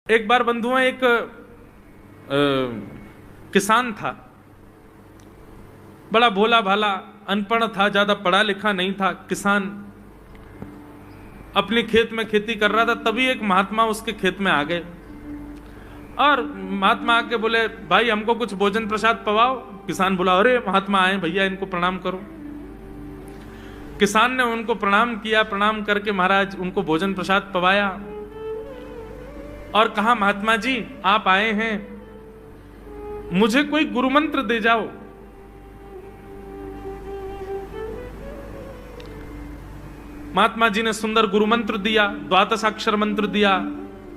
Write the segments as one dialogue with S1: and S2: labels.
S1: एक बार बंधुओं, एक किसान था, बड़ा भोला भाला, अनपढ़ था, ज्यादा पढ़ा लिखा नहीं था। किसान अपने खेत में खेती कर रहा था, तभी एक महात्मा उसके खेत में आ गए और महात्मा आके बोले, भाई हमको कुछ भोजन प्रसाद पवाओ। किसान बोला, अरे महात्मा आए भैया, इनको प्रणाम करो। किसान ने उनको प्रणाम किया, प्रणाम करके महाराज उनको भोजन प्रसाद पवाया और कहा, महात्मा जी आप आए हैं, मुझे कोई गुरु मंत्र दे जाओ। महात्मा जी ने सुंदर गुरु मंत्र दिया, द्वादशाक्षर मंत्र दिया।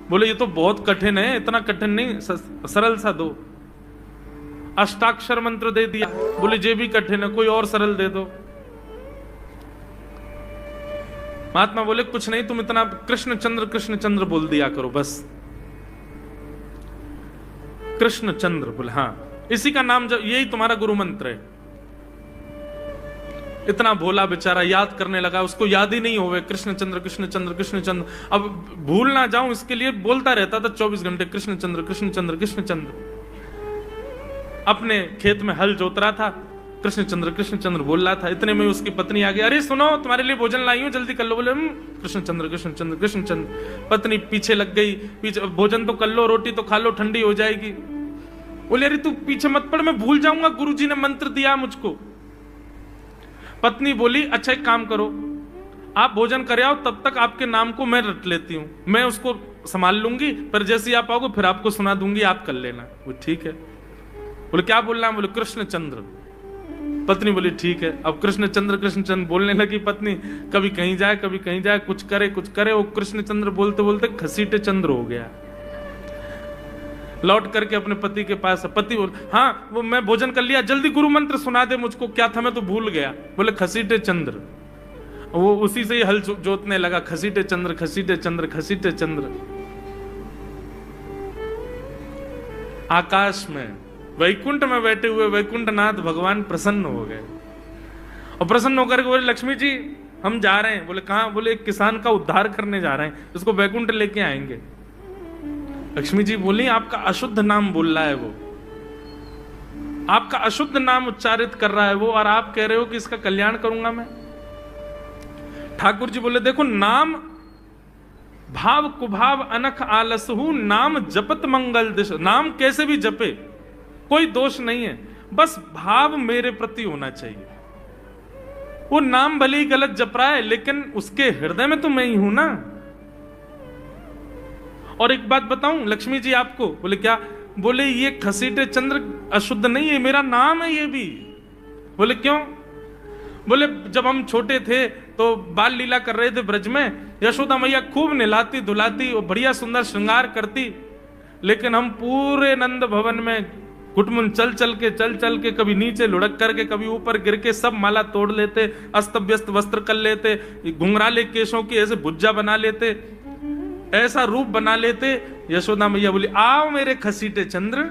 S1: बोले ये तो बहुत कठिन है, इतना कठिन नहीं, सरल सा दो। अष्टाक्षर मंत्र दे दिया। बोले ये भी कठिन है, कोई और सरल दे दो। महात्मा बोले कुछ नहीं, तुम इतना कृष्ण चंद्र बोल दिया करो बस। कृष्ण चंद्र बोले, हाँ इसी का नाम, जब यही तुम्हारा गुरु मंत्र है। इतना भोला बेचारा याद करने लगा, उसको याद ही नहीं होवे कृष्ण चंद्र कृष्ण चंद्र कृष्ण चंद्र। अब भूल ना जाऊं इसके लिए बोलता रहता था 24 घंटे, कृष्ण चंद्र कृष्ण चंद्र कृष्ण चंद्र। अपने खेत में हल जोत रहा था, कृष्ण चंद्र बोल रहा था। इतने में उसकी पत्नी आ गई, अरे सुनो तुम्हारे लिए भोजन लाई हूं, जल्दी कर लो। बोले कृष्ण चंद्र कृष्ण चंद्र कृष्ण चंद्र। पत्नी पीछे लग गई, पीछे, भोजन तो कर लो, रोटी तो खा लो, ठंडी हो जाएगी। बोले अरे तू पीछे मत पड़, मैं भूल जाऊंगा, गुरुजी ने मंत्र दिया मुझको। पत्नी बोली, अच्छा एक काम करो, आप भोजन कर आओ, तब तक आपके नाम को मैं रट लेती हूं, मैं उसको संभाल लूंगी, पर जैसे ही आप आओगे फिर आपको सुना दूंगी, आप कर लेना। वो ठीक है। बोले क्या बोलना है? बोले कृष्ण चंद्र। पत्नी बोली ठीक है। अब कृष्ण चंद्र बोलने लगी पत्नी, कभी कहीं जाए कभी कहीं जाए, कुछ करे। वो कृष्ण चंद्र बोलते बोलते घसीटे चंद्र हो गया। लौट करके अपने पति के पास, पति बोल, हाँ वो मैं भोजन कर लिया, जल्दी गुरु मंत्र सुना दे मुझको, क्या था मैं तो भूल गया। बोले घसीटे चंद्र। वो उसी से ही हल जोतने लगा, घसीटे चंद्र घसीटे चंद्र घसीटे चंद्र। आकाश में वैकुंठ में बैठे हुए वैकुंठनाथ भगवान प्रसन्न हो गए और प्रसन्न होकर के बोले, लक्ष्मी जी हम जा रहे हैं। बोले कहां? बोले एक किसान का उद्धार करने जा रहे हैं, उसको वैकुंठ लेके आएंगे। लक्ष्मी जी बोली, आपका अशुद्ध नाम बोल रहा है वो, आपका अशुद्ध नाम उच्चारित कर रहा है वो, और आप कह रहे हो कि इसका कल्याण करूंगा मैं। ठाकुर जी बोले, देखो नाम भाव कुभाव अनख आलसहु, नाम जपत मंगल दिश। नाम कैसे भी जपे कोई दोष नहीं है, बस भाव मेरे प्रति होना चाहिए। वो नाम भले ही गलत जप रहा है, लेकिन उसके हृदय में तो मैं ही हूं ना। और एक बात बताऊं लक्ष्मी जी आपको। बोले क्या? बोले ये घसीटे चंद्र अशुद्ध नहीं है, मेरा नाम है ये भी। बोले क्यों? बोले जब हम छोटे थे तो बाल लीला कर रहे थे ब्रज में, यशोदा मैया खूब नहलाती धुलाती और बढ़िया सुंदर श्रृंगार करती, लेकिन हम पूरे नंद भवन में कुटमुन चल चल के कभी नीचे लुढ़क करके, कभी ऊपर गिर के सब माला तोड़ लेते, अस्त व्यस्त वस्त्र कर लेते, घुंघराले केशों की ऐसे भुज्जा बना लेते, ऐसा रूप बना लेते। यशोदा मैया बोली, आओ मेरे खसीटे चंद्र,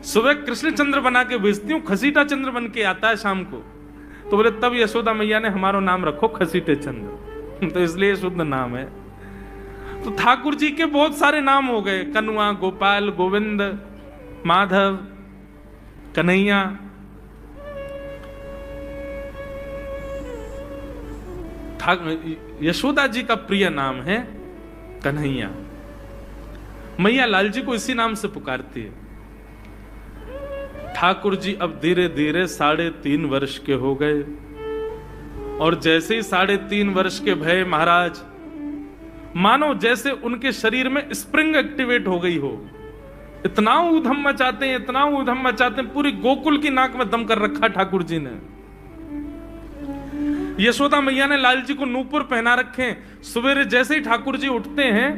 S1: सुबह कृष्ण चंद्र बना के भेजती हूँ, खसीटा चंद्र बन के आता है शाम को। तो बोले तब यशोदा मैया ने हमारा नाम रखो खसीटे चंद्र तो इसलिए शुद्ध नाम है। तो ठाकुर जी के बहुत सारे नाम हो गए, कनुआ, गोपाल, गोविंद, माधव, कन्हैया। यशोदा जी का प्रिय नाम है कन्हैया। मैया लाल जी को इसी नाम से पुकारती है। ठाकुर जी अब धीरे धीरे 3.5 वर्ष के हो गए, और जैसे ही 3.5 वर्ष के भय महाराज, मानो जैसे उनके शरीर में स्प्रिंग एक्टिवेट हो गई हो। इतना ऊधम मचाते हैं, इतना ऊधम मचाते हैं, पूरी गोकुल की नाक में दम कर रखा ठाकुर जी ने। यशोदा मैया ने लाल जी को नूपुर पहना रखे। सवेरे जैसे ही ठाकुर जी उठते हैं,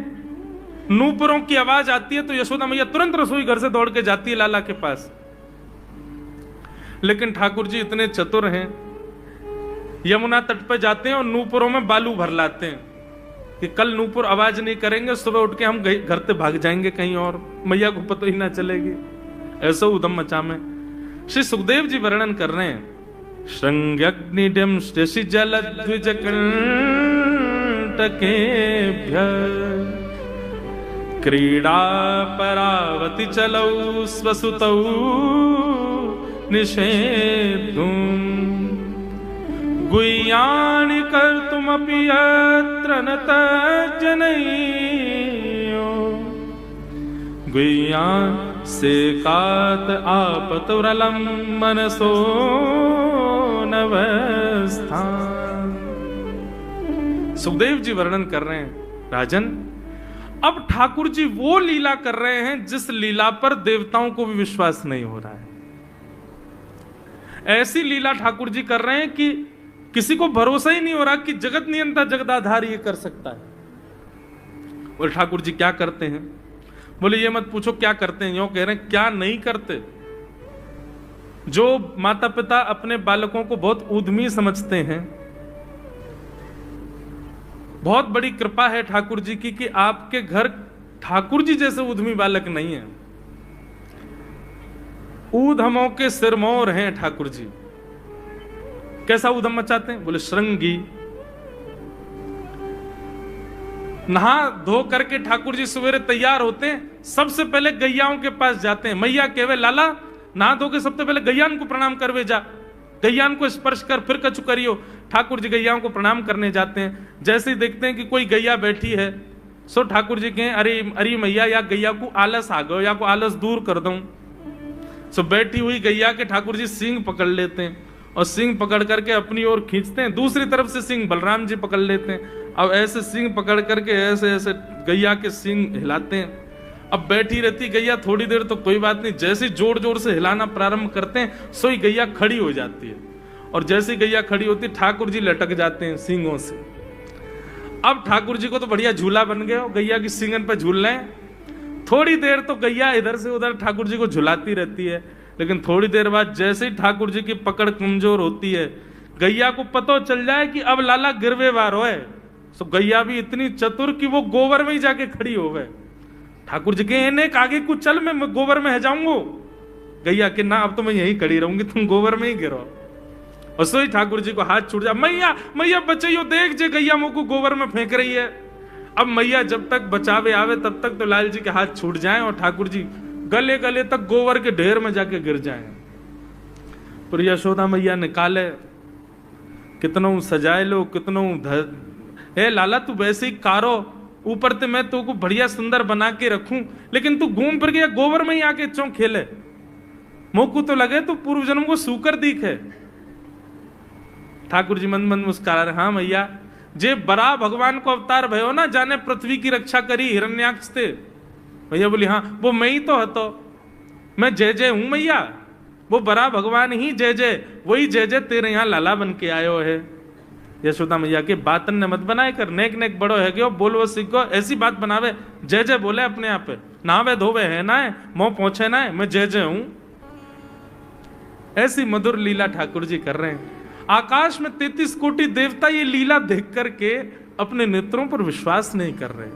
S1: नूपुरों की आवाज आती है तो यशोदा मैया तुरंत रसोई घर से दौड़ के जाती है लाला के पास। लेकिन ठाकुर जी इतने चतुर हैं, यमुना तट पर जाते हैं और नूपुरों में बालू भर लाते हैं कि कल नूपुर आवाज नहीं करेंगे, सुबह उठ के हम घर से भाग जाएंगे कहीं और, मैया को पता ही ना चलेगी। ऐसा उदम मचा में श्री सुखदेव जी वर्णन कर रहे हैं, श्रृंग्यग्निडम शशि जल द्विज कंटकेभ्य क्रीड़ा परावति चलौ स्वसुतौ निषेद्धुम गुह्यानि कर्तुमपि यत्र न तज्जनयो गुह्यान् सेकात आपतुरलं मनसो नवस्थान। सुखदेव जी वर्णन कर रहे हैं, राजन अब ठाकुर जी वो लीला कर रहे हैं जिस लीला पर देवताओं को भी विश्वास नहीं हो रहा है। ऐसी लीला ठाकुर जी कर रहे हैं कि किसी को भरोसा ही नहीं हो रहा कि जगत नियंता जगदाधार ये कर सकता है। बोले ठाकुर जी क्या करते हैं? बोले ये मत पूछो क्या करते हैं, यूं कह रहे हैं क्या नहीं करते। जो माता पिता अपने बालकों को बहुत उद्यमी समझते हैं, बहुत बड़ी कृपा है ठाकुर जी की कि आपके घर ठाकुर जी जैसे उद्यमी बालक नहीं है। ऊधमों के सिरमौर हैं ठाकुर जी। कैसा उधम मचाते हैं? बोले श्रृंगी। नहा धो करके ठाकुर जी सवेरे तैयार होते हैं, सबसे पहले गैयाओं के पास जाते हैं। मैया कहवे लाला नहा धो के सबसे पहले गैयान को प्रणाम करवे जा, गैयान को स्पर्श कर फिर कछु करियो। ठाकुर जी गैयाओं को प्रणाम करने जाते हैं। जैसे ही देखते हैं कि कोई गैया बैठी है, सो ठाकुर जी कहें अरे अरे मैया या गैया को आलस आ गयो, या को आलस दूर कर दूं। सो बैठी हुई गैया के ठाकुर जी सींग पकड़ लेते हैं और सींग पकड़ करके अपनी ओर खींचते हैं। दूसरी तरफ से सींग बलराम जी पकड़ लेते हैं। अब ऐसे सींग पकड़ करके ऐसे ऐसे गैया के सींग हिलाते हैं। अब बैठी रहती गैया थोड़ी देर तो कोई बात नहीं, जैसे जोर जोर से हिलाना प्रारंभ करते हैं सोई गैया खड़ी हो जाती है। और जैसी गैया खड़ी होती ठाकुर जी लटक जाते हैं सींगों से। अब ठाकुर जी को तो बढ़िया झूला बन गया, गैया की सींगन पर झूल रहे हैं। थोड़ी देर तो गैया इधर से उधर ठाकुर जी को झुलाती रहती है, लेकिन थोड़ी देर बाद जैसे ही ठाकुर जी की पकड़ कमजोर होती है, गैया को पता चल जाए कि अब लाला गिरवे वारो है। तो गैया भी इतनी चतुर कि वो गोबर में ही जाके खड़ी हो गए। ठाकुर जी के आगे कुछ चल, मैं गोबर में जाऊंगा। गैया के ना अब तो मैं यहीं खड़ी रहूंगी, तुम गोबर में ही गिरो। और सोई ठाकुर जी को हाथ छूट जा, मैया मैया बचाइयो, देख जे गैया मुंह को गोबर में फेंक रही है। अब मैया जब तक बचावे आवे तब तक तो लाल जी के हाथ छूट जाएं और ठाकुर जी गले गले तक गोबर के ढेर में जाके गिर जाएं। पर यशोदा मैया निकाले, कितनों सजाए लो, कितनों हे लाला तू वैसे ही कारो, ऊपर ते मैं तो को बढ़िया सुंदर बना के रखूं, लेकिन तू घूम फिर गया गोबर में ही आके चौं खेले। मोकू तो लगे तू पूर्व जन्म को सूकर दिखे। ठाकुर जी मंद मंद मुस्कुरा रहे, हाँ मैया जे बरा भगवान को अवतार भयो ना, जाने पृथ्वी की रक्षा करी हिरण्याक्ष थे। भैया बोली हाँ वो मैं ही तो हतो, मैं जय जय हूं मैया, वो बरा भगवान ही जय जय, वही जय जय तेरे यहाँ लाला बन के आयो है। यशोदा मैया के बातन ने मत बनाए कर, नेक नेक बड़ो है क्यों बोलो सीखो, ऐसी बात बनावे, जय जय बोले अपने आप पे, नावे धोवे है ना है, मोह पहुंचे ना है, मैं जय जय हूं। ऐसी मधुर लीला ठाकुर जी कर रहे हैं। आकाश में 33 कोटि देवता ये लीला देख करके अपने नेत्रों पर विश्वास नहीं कर रहे।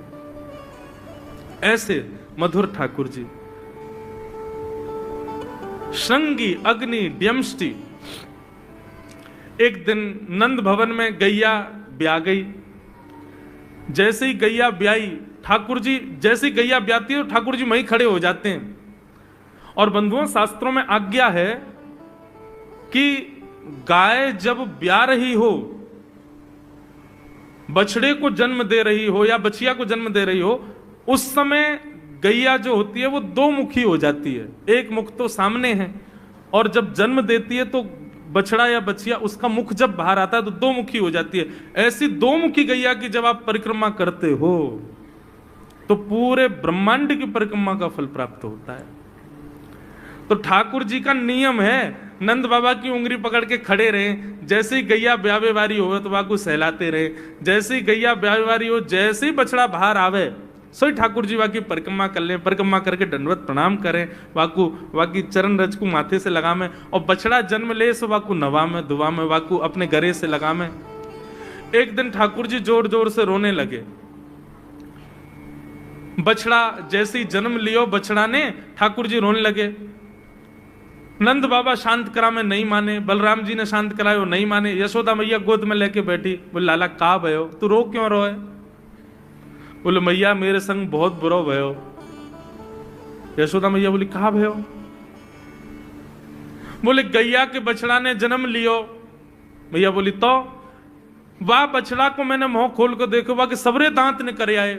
S1: ऐसे मधुर ठाकुर जी। श्रृंगी अग्नि व्यंष्टि। एक दिन नंद भवन में गैया ब्याह गई। जैसे ही गैया ब्याई, ठाकुर जी जैसे ही गैया ब्याती है ठाकुर जी वहीं खड़े हो जाते हैं। और बंधुओं शास्त्रों में आज्ञा है कि गाय जब ब्याह रही हो, बछड़े को जन्म दे रही हो या बछिया को जन्म दे रही हो, उस समय गैया जो होती है वो दो मुखी हो जाती है। एक मुख तो सामने है, और जब जन्म देती है तो बछड़ा या बछिया उसका मुख जब बाहर आता है तो दो मुखी हो जाती है। ऐसी दो मुखी गैया की जब आप परिक्रमा करते हो तो पूरे ब्रह्मांड की परिक्रमा का फल प्राप्त होता है। तो ठाकुर जी का नियम है, नंद बाबा की उंगली पकड़ के खड़े रहे, जैसे ही गैया ब्यावे वारी हो तो वाकू सहलाते रहे, जैसे ही गैया ब्यावे वारी हो, जैसे ही बछड़ा बाहर आवे सोई ठाकुर जी वाकी परिक्रमा कर लें, परिक्रमा करके दंडवत प्रणाम करें, वाकू वाकी चरण रज को माथे से लगा में, और बछड़ा जन्म ले सो वाकू नवा में दुआ में वाकू अपने गरे से लगा में। एक दिन ठाकुर जी जोर जोर से रोने लगे। बछड़ा जैसे ही जन्म लियो बछड़ा ने, ठाकुर जी रोने लगे। नंद बाबा शांत करा में नहीं माने, बलराम जी ने शांत करायो नहीं माने। यशोदा मैया गोद में लेके बैठी, बोले लाला का भयो, तू रो क्यों रोए? बोले मैया मेरे संग बहुत बुरा भयो। यशोदा मैया बोली कहा भयो? बोले गैया के बछड़ा ने जन्म लियो। मैया बोली तो वाह बछड़ा को मैंने मुंह खोल कर देखो वाह कि सबरे दांत ने करे आए।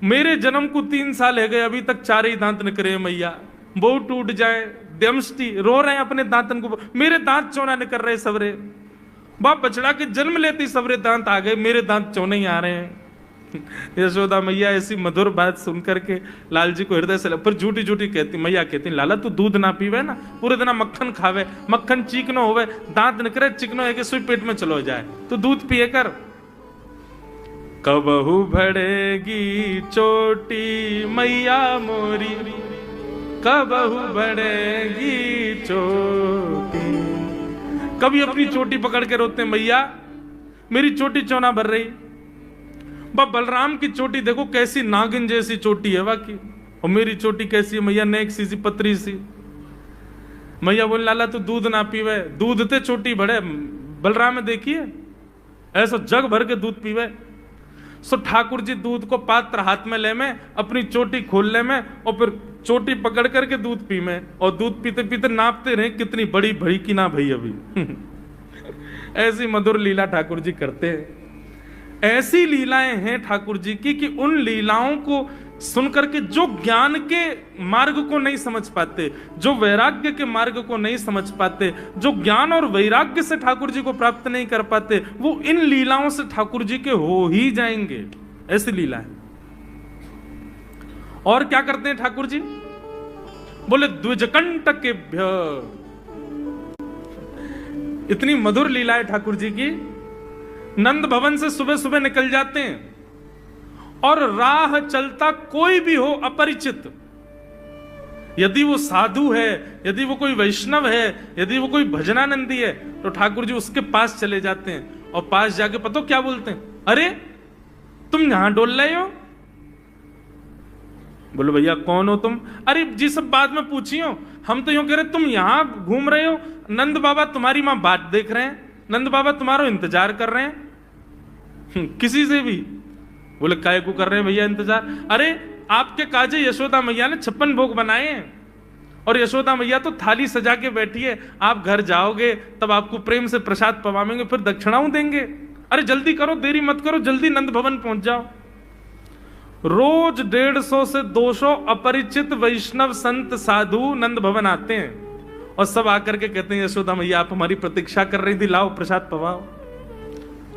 S1: मेरे जन्म को 3 साल है गए अभी तक 4 ही दांत ने करे मैया। वो टूट जाए दमष्टी रो रहे हैं अपने दांतन को, मेरे दांत चौना ने कर रहे सबरे। वाह बछड़ा के जन्म लेते सबरे दांत आ गए, मेरे दांत चौने ही आ रहे हैं। यशोदा मैया ऐसी मधुर बात सुन करके लाल जी को हृदय से पर झूठी झूठी कहती, मैया कहती लाला तू दूध ना पीवे ना, पूरे दिन मक्खन खावे, मक्खन चिकनो होवे, दांत निकले चिकनो है कि सुई पेट में चलो जाए, तो दूध पिए कर। कबहू भड़ेगी चोटी मैया मोरी, कबहू भड़ेगी चोटी। कभी अपनी चोटी पकड़ के रोते मैया मेरी चोटी चौना भर रही। बलराम की चोटी देखो कैसी नागिन जैसी चोटी है वाकई, और मेरी चोटी कैसी है मैया नेक सी पतरी सी। मैया बोले लाला तू दूध ना पीवे, दूध ते चोटी बढ़े। बलराम में देखिए ऐसा जग भर के दूध पीवे। सो ठाकुर जी दूध को पात्र हाथ में ले में, अपनी चोटी खोल ले में, और फिर चोटी पकड़ करके दूध पी में, और दूध पीते पीते नापते रहे कितनी बड़ी भई की ना भई अभी। ऐसी मधुर लीला ठाकुर जी करते हैं। ऐसी लीलाएं हैं ठाकुर जी की कि उन लीलाओं को सुनकर के जो ज्ञान के मार्ग को नहीं समझ पाते, जो वैराग्य के मार्ग को नहीं समझ पाते, जो ज्ञान और वैराग्य से ठाकुर जी को प्राप्त नहीं कर पाते, वो इन लीलाओं से ठाकुर जी के हो ही जाएंगे। ऐसी लीला है। और क्या करते हैं ठाकुर जी? बोले द्विजकंटकेभ्य। इतनी मधुर लीला है ठाकुर जी की। नंद भवन से सुबह सुबह निकल जाते हैं और राह चलता कोई भी हो अपरिचित, यदि वो साधु है, यदि वो कोई वैष्णव है, यदि वो कोई भजनानंदी है, तो ठाकुर जी उसके पास चले जाते हैं और पास जाके पता क्या बोलते हैं? अरे तुम यहां डोल रहे हो? बोलो भैया कौन हो तुम? अरे जी सब बाद में पूछियो, हम तो यूं कह रहे तुम यहां घूम रहे हो, नंद बाबा तुम्हारी मां बात देख रहे हैं, नंद बाबा तुम्हारा इंतजार कर रहे हैं। किसी से भी? बोले काय को कर रहे हैं भैया इंतजार? अरे आपके काजे यशोदा मैया ने 56 भोग बनाए हैं, और यशोदा मैया तो थाली सजा के बैठी है, आप घर जाओगे तब आपको प्रेम से प्रसाद पवाएंगे, फिर दक्षिणाओं देंगे। अरे जल्दी करो, देरी मत करो, जल्दी नंद भवन पहुंच जाओ। रोज 150 से 200 अपरिचित वैष्णव संत साधु नंद भवन आते हैं और सब आकर के कहते हैं यशोदा मैया आप हमारी प्रतीक्षा कर रही थी, लाओ प्रसाद पवाओ।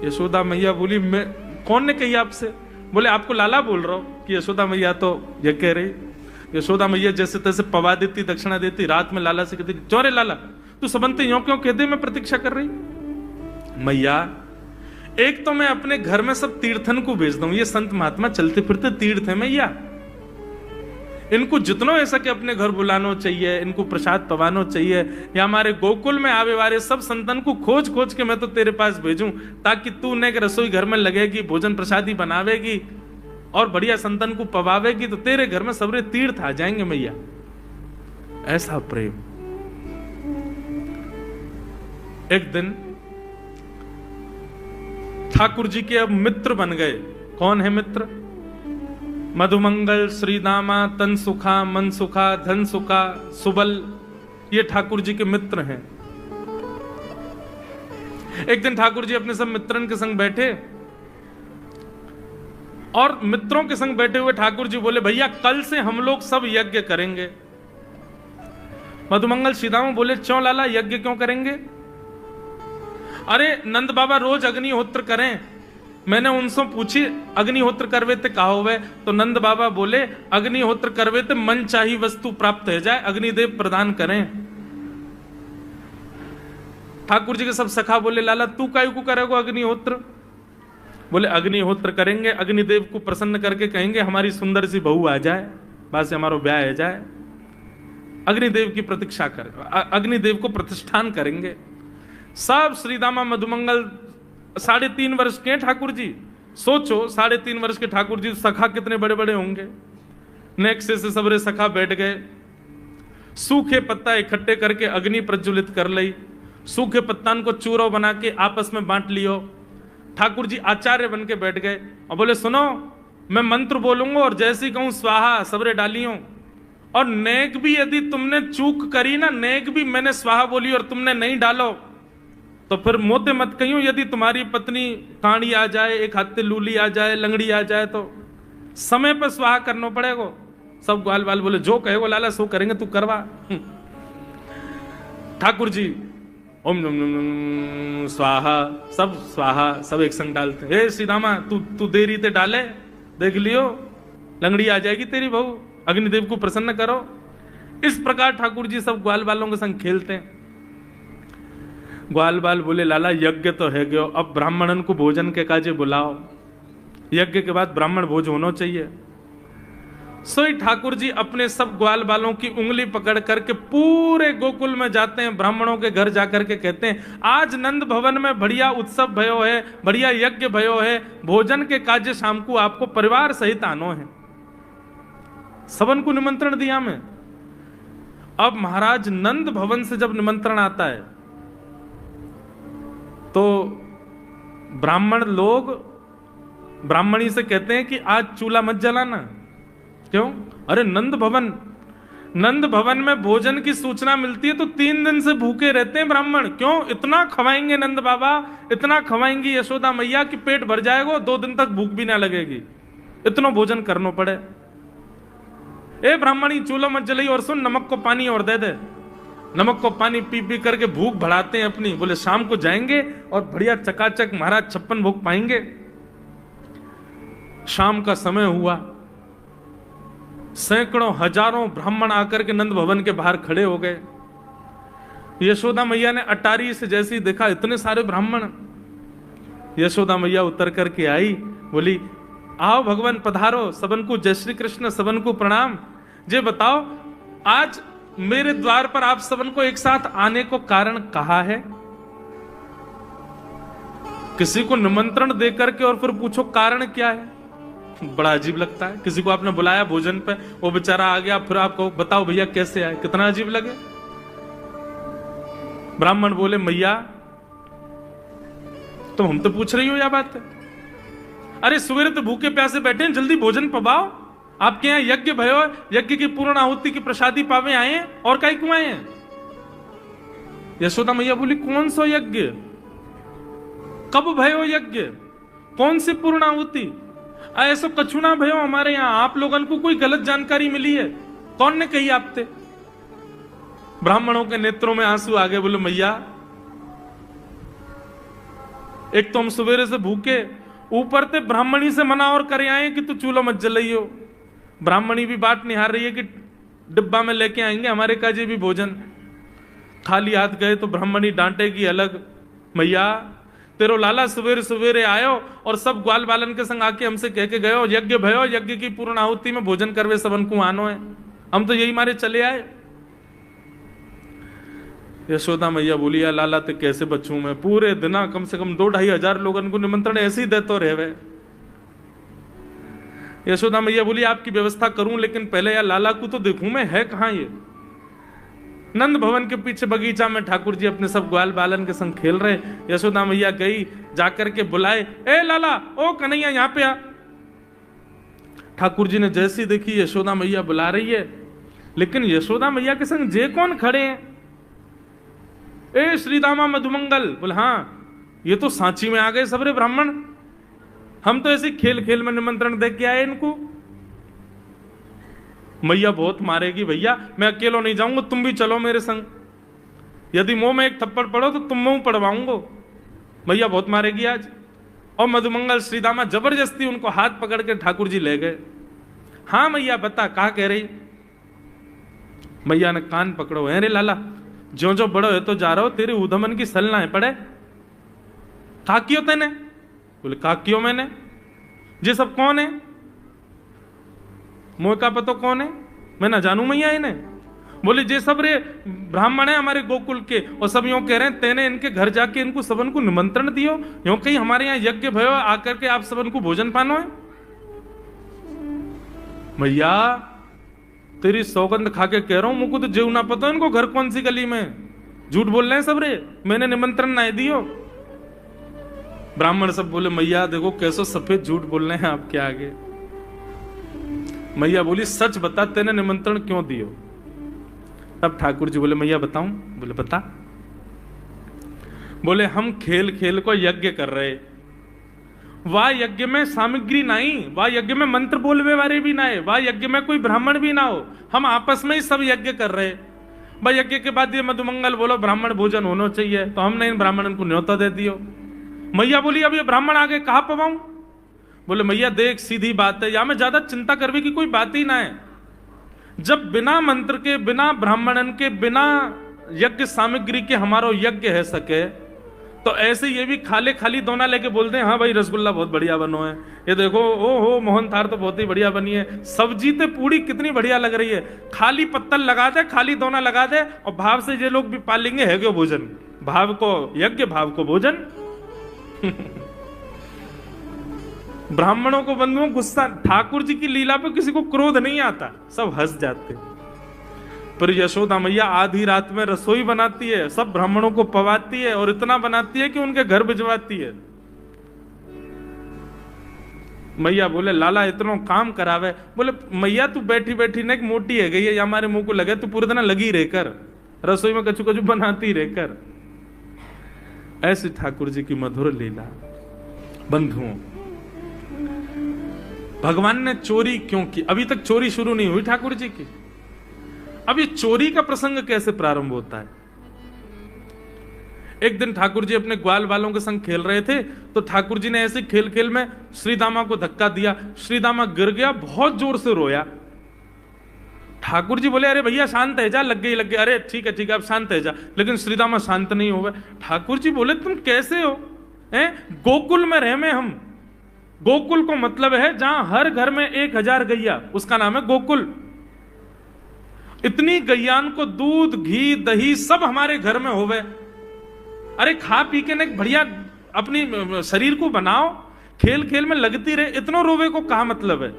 S1: यशोदा मैया बोली मैं कौन ने कही आपसे? बोले आपको लाला बोल रहा हूं कि यशोदा मैया तो ये कह रही। यशोदा मैया जैसे तैसे पवा देती, दक्षिणा देती, रात में लाला से कहती चौरे लाला तू सबंते यूं क्यों कहते मैं प्रतीक्षा कर रही? मैया एक तो मैं अपने घर में सब तीर्थन को भेज दूं, ये संत महात्मा चलते फिरते तीर्थ है मैया, इनको जितनो ऐसा कि अपने घर बुलानो चाहिए, इनको प्रसाद पवानो चाहिए, या हमारे गोकुल में आवे वाले सब संतन को खोज खोज के मैं तो तेरे पास भेजूं, ताकि तू ने रसोई घर में लगेगी, भोजन प्रसादी बनावेगी और बढ़िया संतन को पवावेगी, तो तेरे घर में सबरे तीर्थ आ जाएंगे मैया। ऐसा प्रेम। एक दिन ठाकुर जी के अब मित्र बन गए। कौन है मित्र? मधुमंगल, श्रीदामा, तन सुखा, मन सुखा, धन सुखा, सुबल, ये ठाकुर जी के मित्र हैं। एक दिन ठाकुर जी अपने सब मित्रन के संग बैठे और मित्रों के संग बैठे हुए ठाकुर जी बोले भैया कल से हम लोग सब यज्ञ करेंगे। मधुमंगल, श्रीदामा बोले क्यों लाला यज्ञ क्यों करेंगे? अरे नंद बाबा रोज अग्निहोत्र करें, मैंने उनसे पूछी अग्निहोत्र करवे ते कहा हुए, तो नंद बाबा बोले अग्निहोत्र करवे ते मन चाही वस्तु प्राप्त हो जाए, अग्निदेव प्रदान करें। ठाकुर जी के सब सखा बोले लाला तू काय को करेगा अग्निहोत्र? बोले अग्निहोत्र करेंगे, अग्निदेव को प्रसन्न करके कहेंगे हमारी सुंदर सी बहू आ जाए, बस से हमारा ब्याह हो जाए। अग्निदेव की प्रतीक्षा कर, अग्निदेव को प्रतिष्ठान करेंगे। सब श्रीदामा मधुमंगल 3.5 वर्ष के ठाकुर जी, सोचो 3.5 वर्ष के ठाकुर जी, सखा कितने बड़े बड़े होंगे। नेक्स्ट से सबरे सखा बैठ गए, सूखे पत्ता इकट्ठे करके अग्नि प्रज्वलित कर ली, सूखे पत्तान को चूरो बना के आपस में बांट लियो। ठाकुर जी आचार्य बन के बैठ गए और बोले सुनो मैं मंत्र बोलूंगा और जैसी कहूं स्वाहा सबरे डालियों। और नेक भी यदि तुमने चूक करी ना, नेक भी मैंने स्वाहा बोली और तुमने नहीं डालो, तो फिर मोते मत कहियो। यदि तुम्हारी पत्नी कांडी आ जाए, एक हाथ लूली आ जाए, लंगड़ी आ जाए, तो समय पर स्वाहा करना पड़ेगा। सब ग्वाल बाल बोले जो कहेगो लाला सो करेंगे, तू करवा। ठाकुर जी ओम नम नम नम स्वाहा, सब स्वाहा, सब एक संग डालते। हे श्रीदामा तू देरी ते डाले, देख लियो लंगड़ी आ जाएगी तेरी बहू, अग्निदेव को प्रसन्न करो। इस प्रकार ठाकुर जी सब ग्वाल बालों के संग खेलते हैं। ग्वाल बाल बोले लाला यज्ञ तो है गयो, अब ब्राह्मणन को भोजन के काजे बुलाओ, यज्ञ के बाद ब्राह्मण भोज होना चाहिए। सोई ठाकुर जी अपने सब ग्वाल बालों की उंगली पकड़ करके पूरे गोकुल में जाते हैं, ब्राह्मणों के घर जाकर के कहते हैं आज नंद भवन में बढ़िया उत्सव भयो है, बढ़िया यज्ञ भयो है, भोजन के काजे शाम को आपको परिवार सहित आनो है। सबन को निमंत्रण दिया मैं। अब महाराज नंद भवन से जब निमंत्रण आता है तो ब्राह्मण लोग ब्राह्मणी से कहते हैं कि आज चूल्हा मत जलाना। क्यों? अरे नंद भवन में भोजन की सूचना मिलती है तो 3 दिन से भूखे रहते हैं ब्राह्मण। क्यों? इतना खवाएंगे नंद बाबा, इतना खवाएंगी यशोदा मैया कि पेट भर जाएगा, 2 दिन तक भूख भी ना लगेगी, इतना भोजन करना पड़े। ए ब्राह्मणी चूल्हा मत जलाई, और सुन नमक को पानी और दे दे। नमक को पानी पी पी करके भूख बढ़ाते हैं अपनी। बोले शाम को जाएंगे और बढ़िया चकाचक महाराज 56 भोग पाएंगे। शाम का समय हुआ, सैकड़ों हजारों ब्राह्मण आकर के नंद भवन के बाहर खड़े हो गए। यशोदा मैया ने अटारी से जैसे ही देखा इतने सारे ब्राह्मण, यशोदा मैया उतर करके आई, बोली आओ भगवान पधारो, सबन को जय श्री कृष्ण, सबन को प्रणाम। जे बताओ आज मेरे द्वार पर आप सबन को एक साथ आने को कारण कहा है? किसी को निमंत्रण देकर के और फिर पूछो कारण क्या है, बड़ा अजीब लगता है। किसी को आपने बुलाया भोजन पे, वो बेचारा आ गया, फिर आपको बताओ भैया कैसे आए, कितना अजीब लगे। ब्राह्मण बोले मैया तुम हम तो पूछ रही हो या बात है? अरे सवेरे तो भूखे प्यासे बैठे हैं, जल्दी भोजन पवाओ। आपके यहां यज्ञ भयो, यज्ञ की पूर्ण आहुति की प्रसादी पावे आए हैं, और काहे क्यों आए हैं? यशोदा मैया बोली कौन सो यज्ञ, कब भयो यज्ञ, कौन सी पूर्ण आहुति? ऐसो कछु ना भयो हमारे यहां, आप लोगन को कोई गलत जानकारी मिली है, कौन ने कही आपते? ब्राह्मणों के नेत्रों में आंसू आ गए। बोले मैया एक तो हम सवेरे से भूखे, ऊपर ते ब्राह्मणी से मना और करे आए कि तू चूल्हा मत जलाइयो। ब्राह्मणी भी बात निहार रही है कि डिब्बा में लेके आएंगे हमारे काजे भी भोजन। खाली हाथ गए तो ब्राह्मणी डांटेगी अलग, मैया तेरो लाला सवेरे सवेरे आयो और सब ग्वाल बालन के संग आके हमसे कह के गयो यज्ञ भयो, यज्ञ की पूर्ण आहुति में भोजन करवे सबन को आनो है, हम तो यही मारे चले आए। यशोदा मैया बोली या लाला ते कैसे बचूं मैं, पूरे दिन कम से कम 2-2.5 हजार लोगन को निमंत्रण ऐसे ही देते रहे। यशोदा मैया बोली आपकी व्यवस्था करूं, लेकिन पहले यार लाला को तो देखूं मैं, है कहां ये? नंद भवन के पीछे बगीचा में ठाकुर जी अपने सब ग्वाल बालन के संग खेल रहे। यशोदा मैया गई, जाकर के बुलाए, ए लाला ओ कन्हैया यहां पे आ। ठाकुर जी ने जैसी देखी यशोदा मैया बुला रही है, लेकिन यशोदा मैया के संग जे कौन खड़े हैं? ए श्रीदामा मधुमंगल। बोले हाँ ये तो सांची में आ गए सबरे ब्राह्मण, हम तो ऐसे खेल खेल में निमंत्रण दे के आए इनको। मैया बहुत मारेगी भैया, मैं अकेला नहीं जाऊंगा, तुम भी चलो मेरे संग, यदि मुंह में एक थप्पड़ पड़ो तो तुम मुंह पड़वाऊंगा, मैया बहुत मारेगी आज। और मधुमंगल श्रीदामा जबरदस्ती उनको हाथ पकड़ के ठाकुर जी ले गए। हाँ मैया बता कहा कह रही? मैया ने कान पकड़ो, है रे लाला जो जो बड़ो है तो जा रहा हो, तेरे उधमन की सल ना है पड़े। काकियो तेने? बोले काकियो मैंने, ये सब कौन है? मोह का पतो कौन है? मैं ना जानू मैया इन्हें। बोले जे सब रे ब्राह्मण है हमारे गोकुल के, और सब यूं कह रहे हैं तेने इनके घर जाके इनको सबन को निमंत्रण दियो, यूं कहीं हमारे यहाँ यज्ञ भयो आकर के आप सबन को भोजन पानो है। मैया तेरी सौगंध खा के कह रहा हूं, मुझको तो जीव ना पता इनको घर कौन सी गली में, झूठ बोल रहे हैं सब रे, मैंने निमंत्रण ना दियो। ब्राह्मण सब बोले मैया देखो कैसो सफेद झूठ बोल रहे हैं आपके आगे, मैया बोली सच बता, तेने निमंत्रण क्यों दियो? तब ठाकुर जी बोले मैया बताऊं? बोले बता। बोले हम खेल खेल को यज्ञ कर रहे, वाह यज्ञ में सामग्री नहीं, वाह यज्ञ में मंत्र बोलवे वाले भी ना है, वाह यज्ञ में कोई ब्राह्मण भी ना हो, हम आपस में ही सब यज्ञ कर रहे। भाई यज्ञ के बाद ये मधुमंगल बोलो ब्राह्मण भोजन होना चाहिए, तो हमने इन ब्राह्मणों को न्योता दे दियो। मैया बोली अब ये ब्राह्मण आगे कहां पवाऊं? बोले मैया देख सीधी बात है, या में ज्यादा चिंता करने की कोई बात ही ना है। जब बिना मंत्र के, बिना ब्राह्मणन के, बिना यज्ञ सामग्री के हमारा यज्ञ है सके, तो ऐसे ये भी खाली खाली दोना लेके बोलते हैं हाँ भाई रसगुल्ला बहुत बढ़िया बनो है, ये देखो ओ हो मोहन थार तो बहुत ही बढ़िया बनी है, सब्जी तो पूरी कितनी बढ़िया लग रही है, खाली पत्तल लगा दे, खाली दोना लगा दे, और भाव से ये लोग भी पालेंगे है क्यों भोजन, भाव को यज्ञ भाव को भोजन। ब्राह्मणों को बंधुओं गुस्सा, ठाकुर जी की लीला पे किसी को क्रोध नहीं आता, सब हंस जाते। पर यशोदा मैया आधी रात में रसोई बनाती है, सब ब्राह्मणों को पवाती है, और इतना बनाती है कि उनके घर भिजवाती है। मैया बोले लाला इतना काम करावे? बोले मैया तू बैठी बैठी ना मोटी है गई है, या हमारे मुंह को लगे, तू पूरे दिन लगी रहकर रसोई में कछु कछु बनाती रहकर। ऐसी ठाकुर जी की मधुर लीला। बंधुओं, भगवान ने चोरी क्यों की? अभी तक चोरी शुरू नहीं हुई ठाकुर जी की। अब ये चोरी का प्रसंग कैसे प्रारंभ होता है? एक दिन ठाकुर जी अपने ग्वाल वालों के संग खेल रहे थे, तो ठाकुर जी ने ऐसे खेल खेल में श्रीदामा को धक्का दिया, श्रीदामा गिर गया, बहुत जोर से रोया। ठाकुर जी बोले अरे भैया शांत है जा, लग गई लग गई, अरे ठीक है अब शांत है जा, लेकिन श्रीदामा शांत नहीं हुआ। ठाकुर जी बोले तुम कैसे हो? गोकुल में रहे में हम, गोकुल को मतलब है जहां हर घर में 1000 गैया, उसका नाम है गोकुल। इतनी गैयान को दूध घी दही सब हमारे घर में होवे, अरे खा पी के न बढ़िया अपनी शरीर को बनाओ, खेल खेल में लगती रहे, इतना रोवे को कहा मतलब है?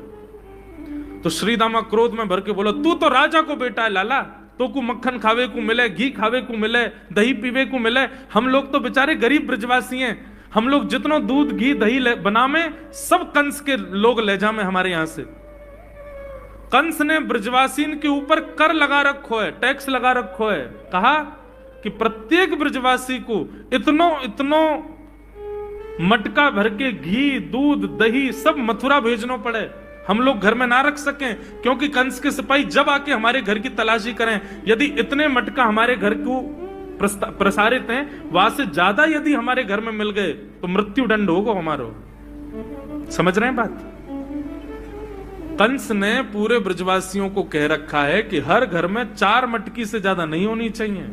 S1: तो श्रीदामा क्रोध में भर के बोला तू तो राजा को बेटा है लाला, तो को मक्खन खावे को मिले, घी खावे को मिले, दही पीवे को मिले, हम लोग तो बेचारे गरीब ब्रजवासी हैं, हम लोग जितना दूध घी दही बना में सब कंस के लोग ले जा में हमारे यहां से। कंस ने ब्रजवासीन के ऊपर कर लगा रखो है, टैक्स लगा रखो है, कहा कि प्रत्येक ब्रजवासी को इतनो मटका भर के घी दूध दही सब मथुरा भेजना पड़े, हम लोग घर में ना रख सकें, क्योंकि कंस के सिपाही जब आके हमारे घर की तलाशी करें, यदि इतने मटका हमारे घर को प्रसारित हैं, वहां से ज्यादा यदि हमारे घर में मिल गए तो मृत्यु दंड होगा हमारा। समझ रहे हैं बात? कंस ने पूरे ब्रजवासियों को कह रखा है कि हर घर में 4 मटकी से ज्यादा नहीं होनी चाहिए,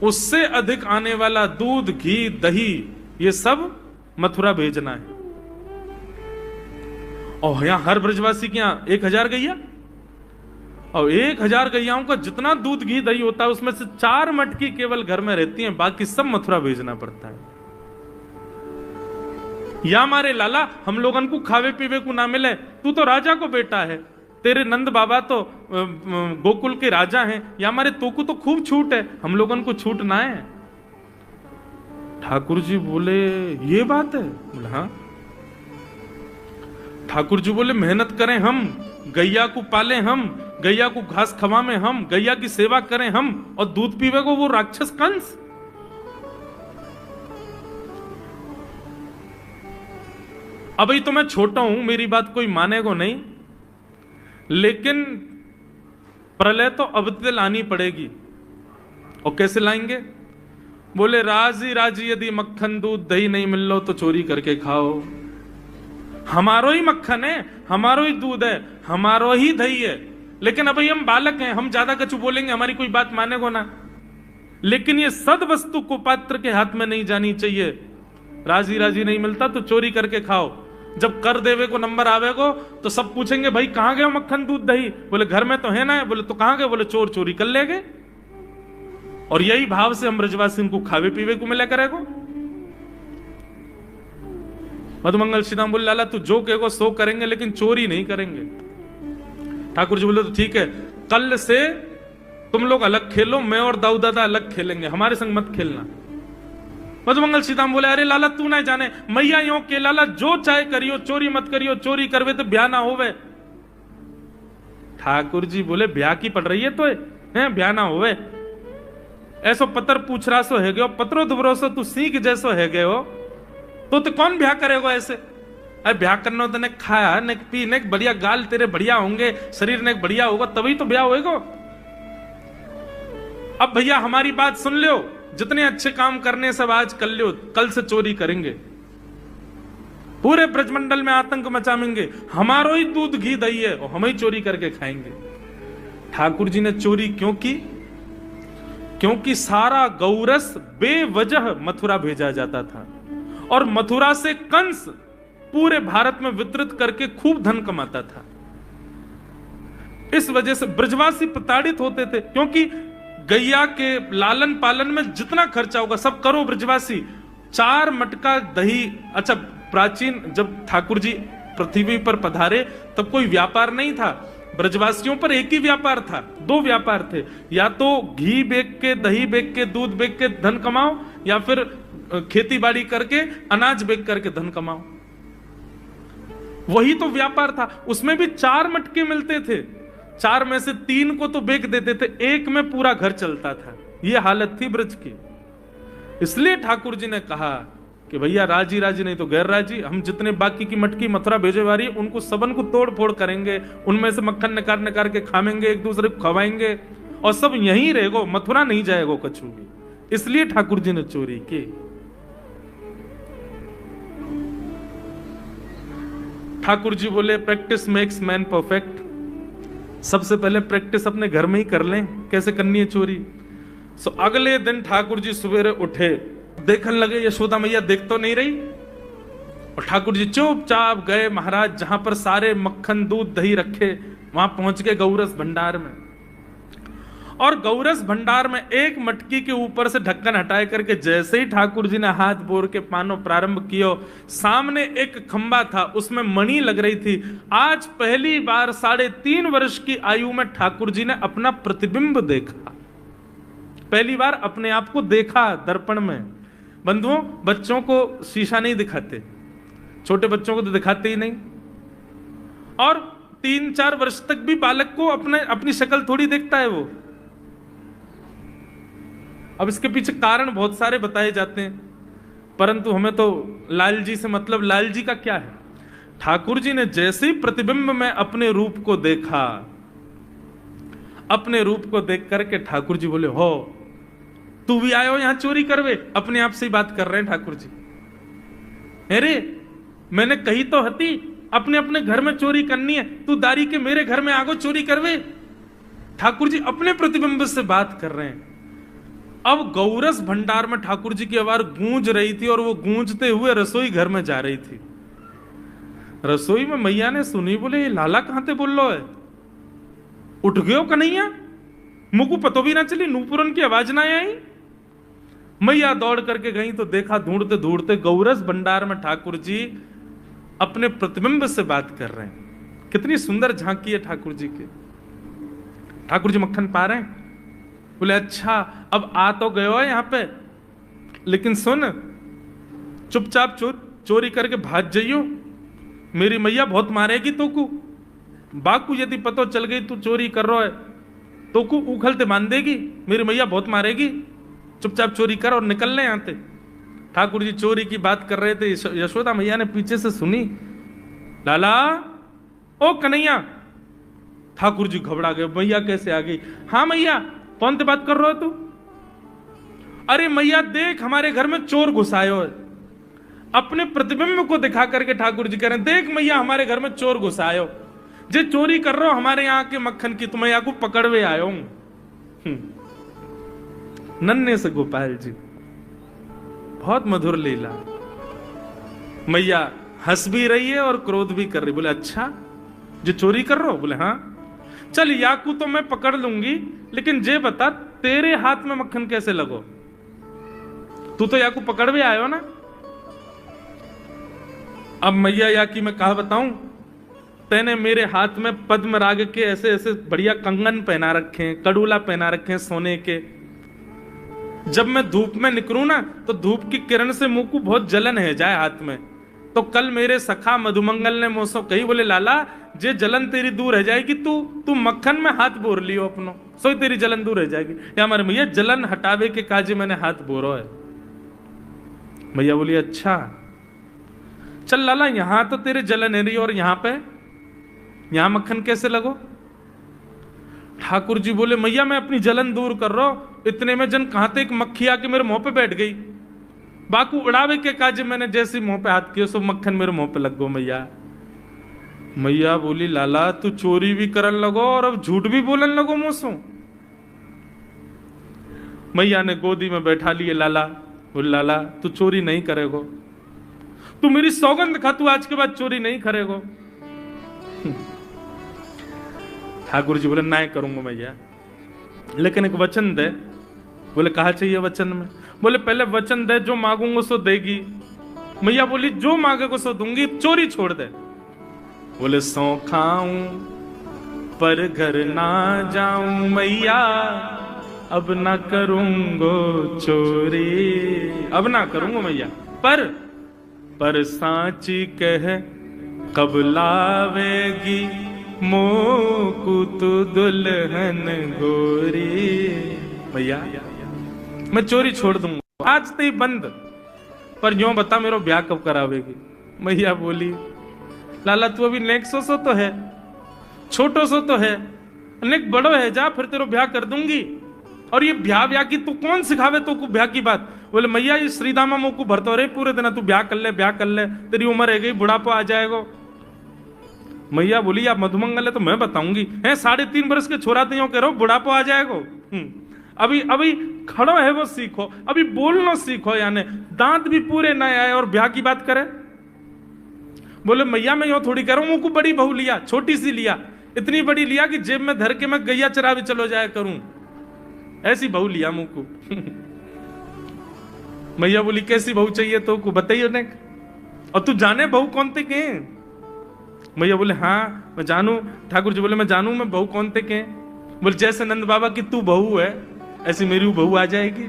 S1: उससे अधिक आने वाला दूध घी दही ये सब मथुरा भेजना है। और यहां हर ब्रजवासी के यहां 1000 गैया, और 1000 गैयाओं का जितना दूध घी दही होता है उसमें से 4 मटकी केवल घर में रहती हैं, बाकी सब मथुरा भेजना पड़ता है। या हमारे लाला हम लोगन को खावे पीवे को ना मिले, तू तो राजा को बेटा है, तेरे नंद बाबा तो गोकुल के राजा हैं, या हमारे तो को तो खूब छूट है, हम लोगन को छूट ना है। ठाकुर जी बोले ये बात है? बोले हाँ। ठाकुर जी बोले मेहनत करें हम, गैया को पाले हम, गैया को घास खवाएं हम, गैया की सेवा करें हम, और दूध पीवे को वो राक्षस कंस। अभी तो मैं छोटा हूं, मेरी बात कोई मानेगा नहीं, लेकिन प्रलय तो अब तक लानी पड़ेगी। और कैसे लाएंगे? बोले राजी राजी यदि मक्खन दूध दही नहीं मिल लो तो चोरी करके खाओ, हमारो ही मक्खन है, हमारो ही दूध है, हमारो ही दही है, लेकिन अभी हम बालक हैं, हम ज्यादा कछु बोलेंगे हमारी कोई बात मानेगो ना। लेकिन ये सद वस्तु को पात्र के हाथ में नहीं जानी चाहिए। राजी राजी नहीं मिलता तो चोरी करके खाओ, जब कर देवे को नंबर आवेगो तो सब पूछेंगे भाई कहां गए मक्खन दूध दही? बोले घर में तो है ना। बोले तो कहां गए? बोले चोर चोरी कर ले गए। और यही भाव से हम ब्रजवासी को खावे पीवे को मिला करेगो। मधुमंगल श्रीदाम बोले लाला तू जो कहेगो सो करेंगे, लेकिन चोरी नहीं करेंगे। ठाकुर जी बोले तो ठीक है, कल से तुम लोग अलग खेलो, मैं और दाऊ दादा अलग खेलेंगे, हमारे संग मत खेलना। मधुमंगल सीताम बोले अरे लाला तू ना जाने, मैया यो के लाला जो चाहे करियो, चोरी मत करियो, चोरी करवे तो ब्याह ना होवे। ठाकुर जी बोले ब्याह की पड़ रही है तो है, ब्याह ना होवे। ऐसो पतर पूछ रहा सो है गयो, पत्रो दुबरो सो तू सीख जैसो है गयो, तो कौन ब्याह करेगा ऐसे? अरे ब्याह करना तो ने खाया ने पी ने बढ़िया गाल तेरे बढ़िया होंगे, शरीर ने बढ़िया होगा तभी तो ब्याह होएगा। अब भैया हमारी बात सुन लो, जितने अच्छे काम करने सब आज कर लो, कल से चोरी करेंगे, पूरे ब्रजमंडल में आतंक मचाएंगे, हमारो ही दूध घी दही है और हम ही चोरी करके खाएंगे। ठाकुर जी ने चोरी क्यों की? क्योंकि सारा गौरस बेवजह मथुरा भेजा जाता था और मथुरा से कंस पूरे भारत में वितरित करके खूब धन कमाता था। इस वजह से ब्रजवासी प्रताड़ित होते थे, क्योंकि गैया के लालन पालन में जितना खर्चा होगा सब करो ब्रजवासी। 4 मटका दही। अच्छा, प्राचीन जब ठाकुर जी पृथ्वी पर पधारे तब कोई व्यापार नहीं था, ब्रजवासियों पर एक ही व्यापार था, 2 व्यापार थे, या तो घी बेच के, दही बेच के, दूध बेच के धन कमाओ, या फिर खेती बाड़ी करके अनाज बेच करके धन कमाओ। वही तो व्यापार था। उसमें भी 4 मटके मिलते थे, 4 में से 3 को तो बेच देते थे, 1 में पूरा घर चलता था। यह हालत थी ब्रज की। इसलिए ठाकुर जी ने कहा कि भैया राजी राजी नहीं तो गैर राजी, हम जितने बाकी की मटकी मथुरा भेजे वाली उनको सबन को तोड़ फोड़ करेंगे, उनमें से मक्खन निकाल निकाल के खाएंगे, एक दूसरे को खवाएंगे और सब यहीं रहेगो, मथुरा नहीं जाएगो कछु भी। इसलिए ठाकुर जी ने चोरी की। ठाकुर जी बोले प्रैक्टिस मेक्स मैन परफेक्ट। सबसे पहले प्रैक्टिस अपने घर में ही कर लें कैसे करनी है चोरी। सो अगले दिन ठाकुर जी सवेरे उठे, देखने लगे यशोदा मैया देख तो नहीं रही, और ठाकुर जी चुपचाप गए महाराज जहां पर सारे मक्खन दूध दही रखे, वहां पहुंच गए गौरस भंडार में। और गौरस भंडार में एक मटकी के ऊपर से ढक्कन हटाए करके जैसे ही ठाकुर जी ने हाथ बोर के पानो प्रारंभ किया, सामने एक खंबा था, उसमें मणि लग रही थी। आज पहली बार 3.5 वर्ष की आयु में ठाकुर जी ने अपना प्रतिबिंब देखा, पहली बार अपने आप को देखा दर्पण में। बंधुओं, बच्चों को शीशा नहीं दिखाते, छोटे बच्चों को तो दिखाते ही नहीं, और 3-4 वर्ष तक भी बालक को अपनी शक्ल थोड़ी देखता है वो। अब इसके पीछे कारण बहुत सारे बताए जाते हैं, परंतु हमें तो लाल जी से मतलब, लाल जी का क्या है। ठाकुर जी ने जैसे ही प्रतिबिंब में अपने रूप को देखा, अपने रूप को देख करके ठाकुर जी बोले, हो तू भी आयो यहां चोरी करवे। अपने आप से ही बात कर रहे हैं ठाकुर जी। अरे मैंने कही तो हती अपने अपने घर में चोरी करनी है, तू दारी के मेरे घर में आगो चोरी करवे। ठाकुर जी अपने प्रतिबिंब से बात कर रहे हैं। अब गौरस भंडार में ठाकुर जी की आवाज गूंज रही थी और वो गूंजते हुए रसोई घर में जा रही थी। रसोई में मैया ने सुनी, बोले ये लाला कहां थे बोल लो है, उठ गयो कन्हैया, मुझको पतो भी ना चली, नूपुरन की आवाज ना आई। मैया दौड़ करके गई तो देखा ढूंढते ढूंढते गौरस भंडार में ठाकुर जी अपने प्रतिबिंब से बात कर रहे हैं। कितनी सुंदर झांकी है ठाकुर जी की। ठाकुर जी मक्खन पा रहे हैं। बोले अच्छा अब आ तो गयो है यहां पे, लेकिन सुन चुपचाप चोरी करके भाग जाइयो, मेरी मैया बहुत मारेगी तो को। बाकू यदि पतो चल गई तू चोरी कर रहा है तो को उखलते मान देगी, मेरी मैया बहुत मारेगी, चुपचाप चोरी कर और निकल ले यहां से। ठाकुर जी चोरी की बात कर रहे थे, यशोदा मैया ने पीछे से सुनी, लाला ओ कन्हैया। ठाकुर जी घबरा गए, मैया कैसे आ गई? हाँ मैया, कौन से बात कर रहे हो तू? अरे मैया देख हमारे घर में चोर घुसायो है। अपने प्रतिबिंब को दिखा करके ठाकुर जी कह रहे हैं, देख मैया हमारे घर में चोर घुसायो, जे चोरी कर रहे हो हमारे यहाँ के मक्खन की, तुम्हें यहाँ को पकड़वे आयो हूं। नन्हे से गोपाल जी, बहुत मधुर लीला। मैया हंस भी रही है और क्रोध भी कर रही। बोले अच्छा जो चोरी कर रहे हो? बोले हाँ। चल याकू तो मैं पकड़ लूंगी, लेकिन जे बता तेरे हाथ में मक्खन कैसे लगो? तू तो याकू पकड़वे आयो ना। अब मैया याकी मैं कहा बताऊं, तेने मेरे हाथ में पद्म राग के ऐसे ऐसे बढ़िया कंगन पहना रखे हैं, कड़ूला पहना रखे हैं सोने के। जब मैं धूप में निकलूं ना तो धूप की किरण से मुंह को बहुत जलन है जाए हाथ में, तो कल मेरे सखा मधुमंगल ने मोसो कही, बोले लाला जे जलन तेरी दूर रह जाएगी, तू मक्खन में हाथ बोर लियो अपनो, सो तेरी जलन दूर रह जाएगी। या हमारे भैया जलन हटावे के काजे मैंने हाथ बोरो है। भैया बोली अच्छा चल लाला, यहां तो तेरे जलन है रही और यहां मक्खन कैसे लगो। ठाकुर जी बोले मैया मैं अपनी जलन दूर कर रहा हूं, इतने में जन कहां तक मक्खी आके मेरे मुंह पे बैठ गई। बाकू उड़ावे के काजे मैंने जैसे मुंह पे हाथ किया सो मक्खन मेरे मुंह पे लग गो। मैया बोली लाला तू चोरी भी करन लगो और अब झूठ भी बोलन लगो मुझसे। मैया ने गोदी में बैठा लिए लाला, बोले लाला तू चोरी नहीं करेगो, तू मेरी सौगंध खा, तू आज के बाद चोरी नहीं करेगो। ठाकुर जी बोले ना करूंगा मैया, लेकिन एक वचन दे। बोले कहा चाहिए वचन में। बोले पहले वचन दे, जो मांगूंगा सो देगी। मैया बोली जो मांगेगा सो दूंगी, चोरी छोड़ दे। बोले सौ खाऊं पर घर ना जाऊं मैया, अब ना करूंगो चोरी, अब ना करूंगा मैया। पर सांची कह कब लावेगी मोकू तू दुल्हन गोरी। भैया मैं चोरी छोड़ दूंगा, आज तो ही बंद, पर यूं बता मेरा ब्याह कब करावेगी। मैया बोली लाला तू अभी नेक सो तो है, छोटो सो तो है, नेक बड़ो है, जा फिर तेरो ब्याह कर दूंगी। और ये ब्याह की तू कौन सिखावे तो को ब्याह की बात। बोले मैया ये श्रीदामा मोकू भरतो रहे पूरे दिन, तू ब्याह कर ले, तेरी उम्र है गई, बुढ़ापा आ जाएगा। मैया बोली आप मधुमंगल है तो मैं बताऊंगी, है 3.5 बरस के छोरा तो कह रहा बुढ़ापा आ जाएगा। अभी खड़ो है वो सीखो, अभी बोलना सीखो, यानी दांत भी पूरे ना आए और ब्याह की बात करे। बोले मैया मैं यो थोड़ी कह रहा हूं, मुझको बड़ी बहू लिया, छोटी सी लिया, इतनी बड़ी लिया कि जेब में धर के मैं गैया चरा भी चलो जाया करूं, ऐसी बहू लिया मुझको। मैया बोली कैसी बहू चाहिए तो को बताइए ने, और तू जाने बहू कौन थे के। मैया बोले हाँ मैं जानू। ठाकुर जी बोले मैं जानू मैं बहू कौन थे के। बोले जैसे नंद बाबा की तू बहू है ऐसी मेरी बहू आ जाएगी।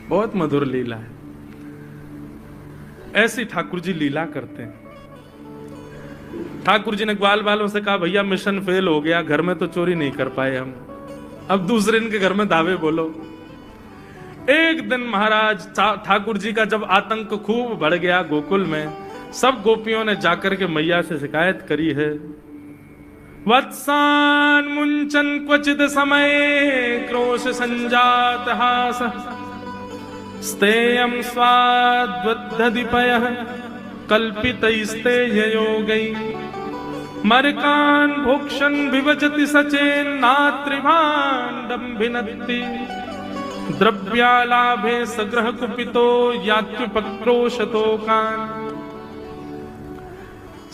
S1: बहुत मधुर लीला है, ऐसी ठाकुर जी लीला करते हैं। ठाकुर जी ने ग्वाल वालों से कहा भैया मिशन फेल हो गया, घर में तो चोरी नहीं कर पाए हम, अब दूसरे इनके घर में दावे बोलो। एक दिन महाराज ठाकुर जी का जब आतंक खूब बढ़ गया गोकुल में, सब गोपियों ने जाकर के मैया से शिकायत करी है। वत्सान मुंचन क्वचित समय क्रोश संजात हास, स्तेयं स्वाद्वद्धिपयः कल्पितैस्तेययोगै, मरकान् भोक्षन् विभजति सचेन्नात्रिभाण्डं भिनत्ति, द्रव्यालाभे सग्रह कुपितो यात्युपक्रोशतोकान्।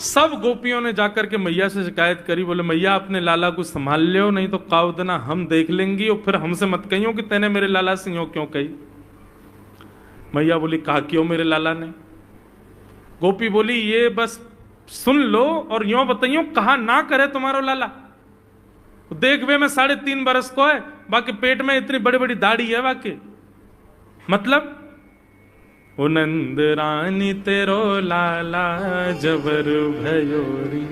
S1: सब गोपियों ने जाकर के मैया से शिकायत करी, बोले मैया अपने लाला को संभाल लियो, नहीं तो कावदना हम देख लेंगी और फिर हमसे मत कहियो कि तेने मेरे लाला से यूं क्यों कही। मैया बोली कहा क्यों मेरे लाला ने। गोपी बोली ये बस सुन लो और यूं बताइयो कहा ना करे तुम्हारो लाला। देख वे मैं 3.5 बरस को है, बाकी पेट में इतनी बड़ी बड़ी दाढ़ी है बाकी, मतलब ओ नंद रानी तेरो लाला जबर भयोरी,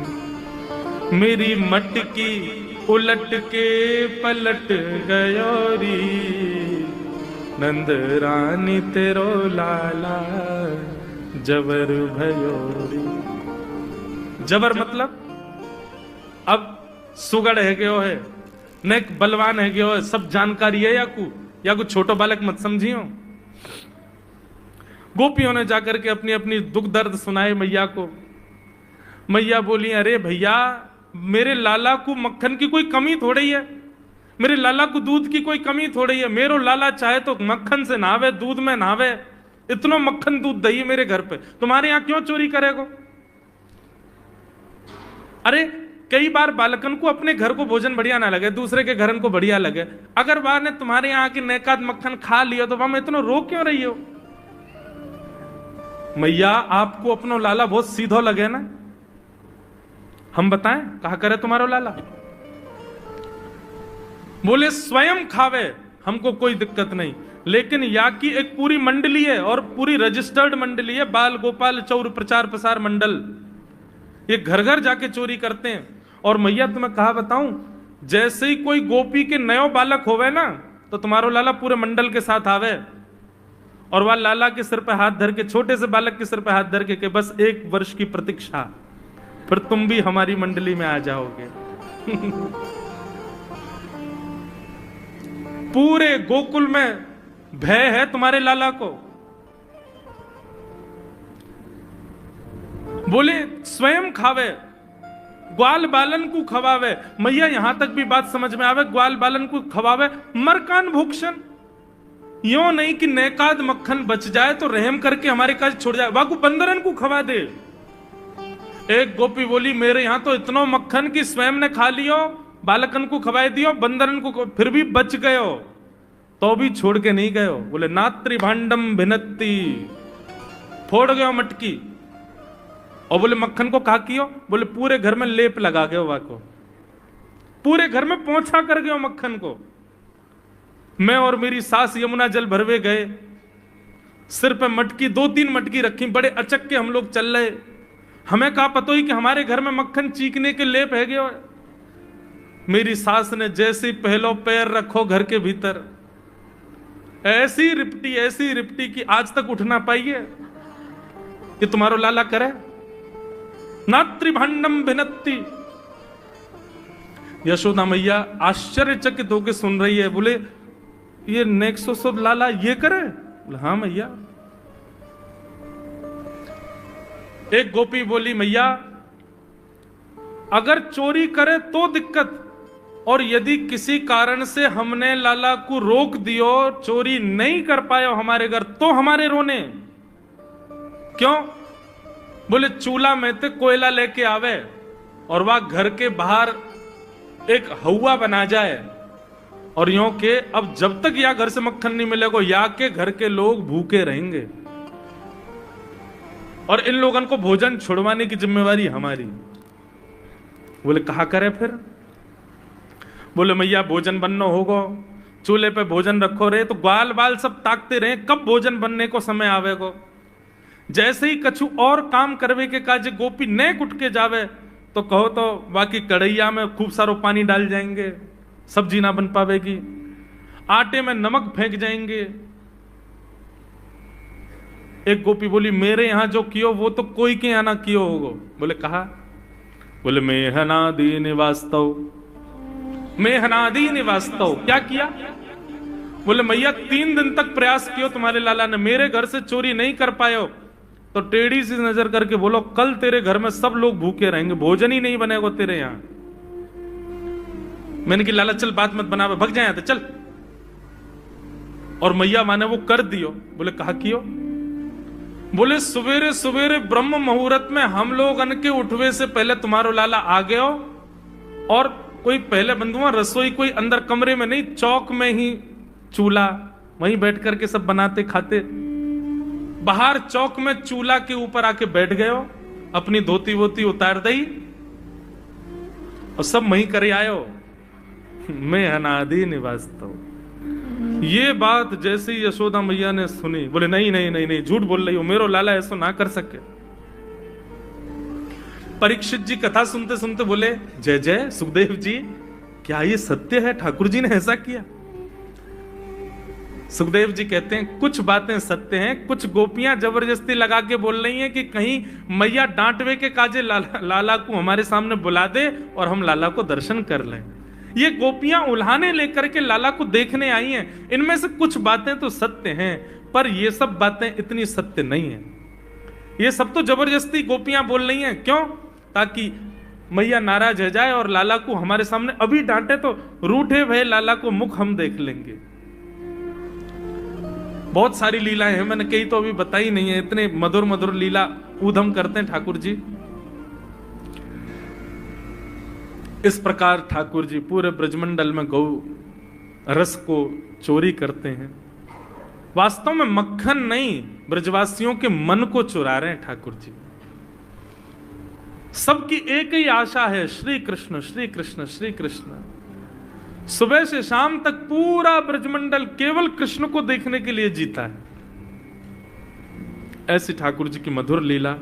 S1: मेरी मटकी उलट के पलट गयोरी, नंद रानी तेरो लाला जबर भयोरी। जबर मतलब अब सुगड़ है गयो है, न बलवान है गयो है, सब जानकारी है या कुछ छोटो बालक मत समझियो। गोपियों ने जाकर के अपनी अपनी दुख दर्द सुनाए मैया को। मैया बोली अरे भैया मेरे लाला को मक्खन की कोई कमी थोड़ी है, मेरे लाला को दूध की कोई कमी थोड़ी है, मेरो लाला चाहे तो मक्खन से नहावे, दूध में नहावे, इतना मक्खन दूध दही मेरे घर पे, तुम्हारे यहां क्यों चोरी करेगो। अरे कई बार बालकन को अपने घर को भोजन बढ़िया ना लगे, दूसरे के घर को बढ़िया लगे, अगर बार ने तुम्हारे यहाँ की नेकाद मक्खन खा लिया तो वहां इतना रो क्यों रही हो। मैया आपको अपना लाला बहुत सीधो लगे ना, हम बताएं कहा करे तुम्हारा लाला। बोले स्वयं खावे हमको कोई दिक्कत नहीं, लेकिन या की एक पूरी मंडली है और पूरी रजिस्टर्ड मंडली है, बाल गोपाल चौर प्रचार प्रसार मंडल, ये घर घर जाके चोरी करते हैं। और मैया तुम्हें कहा बताऊं, जैसे ही कोई गोपी के नयो बालक होवे ना, तो तुम्हारो लाला पूरे मंडल के साथ आवे और वह लाला के सिर पे हाथ धर के, छोटे से बालक के सिर पे हाथ धर के बस 1 वर्ष की प्रतीक्षा, फिर तुम भी हमारी मंडली में आ जाओगे। पूरे गोकुल में भय है तुम्हारे लाला को। बोले स्वयं खावे, ग्वाल बालन को खवावे। मैया यहां तक भी बात समझ में आवे, ग्वाल बालन को खवावे, मरकान भूक्षण। यो नहीं कि नेकाद मक्खन बच जाए तो रहम करके हमारे काज छोड़ जाए, वाकू बंदरन को खवा दे। एक गोपी बोली मेरे यहां तो इतना मक्खन कि स्वयं ने खा लियो, बालकन को खवाए दियो, बंदरन को फिर भी बच गयो, तो भी छोड़ के नहीं गयो। बोले नात्री भांडम भिनत्ती, फोड़ गयो मटकी। और बोले मक्खन को कहा कियो? बोले पूरे घर में लेप लगा गयो, वाको पूरे घर में पोंछा कर गयो मक्खन को। मैं और मेरी सास यमुना जल भरवे गए, सिर पे मटकी 2-3 मटकी रखी, बड़े अचक के हम लोग चल रहे, हमें कहा पतो ही कि हमारे घर में मक्खन चीकने के लेप है गयो। मेरी सास ने जैसे पहलो पैर रखो घर के भीतर, ऐसी रिपटी कि आज तक उठ ना पाइए। ये तुम्हारो लाला करे? नात्री भांडम भिनत्ती। यशोदा मैया आश्चर्यचकित होकर सुन रही है। बोले ये नेक्सो लाला ये करे? बोले हाँ मैया। एक गोपी बोली मैया अगर चोरी करे तो दिक्कत, और यदि किसी कारण से हमने लाला को रोक दियो, चोरी नहीं कर पाए हमारे घर, तो हमारे रोने क्यों? बोले चूल्हा में ते कोयला लेके आवे और वह घर के बाहर एक हवा बना जाए, और यूं के अब जब तक या घर से मक्खन नहीं मिलेगा या के घर के लोग भूखे रहेंगे, और इन लोगों को भोजन छुड़वाने की जिम्मेवारी हमारी। बोले कहा करे फिर? बोले मैया भोजन बनना होगा, चूल्हे पे भोजन रखो रहे, तो ग्वाल बाल सब ताकते रहे कब भोजन बनने को समय आवेगो। जैसे ही कछु और काम करवे के काज गोपी ने कुट के जावे, तो कहो तो बाकी कढ़ैया में खूब सारो पानी डाल जाएंगे, सब्जी ना बन पावेगी, आटे में नमक फेंक जाएंगे। एक गोपी बोली मेरे यहां जो कियो वो तो कोई के यहां ना कियो होगो। बोले कहा? बोले मेहनादी निवास्तव, मेहनादी निवास्तव। क्या किया? बोले मैया 3 दिन तक प्रयास कियो तुम्हारे लाला ने, मेरे घर से चोरी नहीं कर पायो, तो टेढ़ी सी नजर करके बोलो कल तेरे घर में सब लोग भूखे रहेंगे, भोजन ही नहीं बनेगा तेरे यहां। मैंने कि लाला चल बात मत बना, भग जाए तो चल। और मैया माने वो कर दियो। बोले कहा कियो? बोले सवेरे सवेरे ब्रह्म मुहूर्त में हम लोग अन के उठवे से पहले तुम्हारो लाला आ गयो, और कोई पहले बंधुआ रसोई कोई अंदर कमरे में नहीं, चौक में ही चूल्हा, वहीं बैठ करके सब बनाते खाते। बाहर चौक में चूल्हा के ऊपर आके बैठ गयो, अपनी धोती वोती उतार दई और सब वहीं करे आयो, मैं अनादि निवास्तव। ये बात जैसे ही यशोदा मैया ने सुनी, बोले नहीं नहीं नहीं नहीं, झूठ बोल रही हो, मेरो लाला ऐसा ना कर सके। परीक्षित जी कथा सुनते सुनते बोले जय जय सुखदेव जी, क्या ये सत्य है? ठाकुर जी ने ऐसा किया? सुखदेव जी कहते हैं कुछ बातें सत्य हैं, कुछ गोपियां जबरदस्ती लगा के बोल रही हैं कि कहीं मैया डांटवे के काजे लाला को हमारे सामने बुला दे और हम लाला को दर्शन कर लें। ये गोपियां उल्हाने लेकर के लाला को देखने आई हैं। इनमें से कुछ बातें तो सत्य हैं, पर ये सब बातें इतनी सत्य नहीं है। ये सब तो जबरदस्ती गोपियां बोल रही हैं, क्यों? ताकि मैया नाराज हो जाए और लाला को हमारे सामने अभी डांटे तो रूठे भय लाला को मुख हम देख लेंगे। बहुत सारी लीलाएं हैं, मैंने कई तो अभी बताई नहीं है, इतने मधुर मधुर लीला ऊधम करते हैं ठाकुर जी। इस प्रकार ठाकुर जी पूरे ब्रजमंडल में गौ रस को चोरी करते हैं। वास्तव में मक्खन नहीं, ब्रजवासियों के मन को चुरा रहे हैं ठाकुर जी। सबकी एक ही आशा है, श्री कृष्ण श्री कृष्ण श्री कृष्ण। सुबह से शाम तक पूरा ब्रजमंडल केवल कृष्ण को देखने के लिए जीता है। ऐसी ठाकुर जी की मधुर लीला।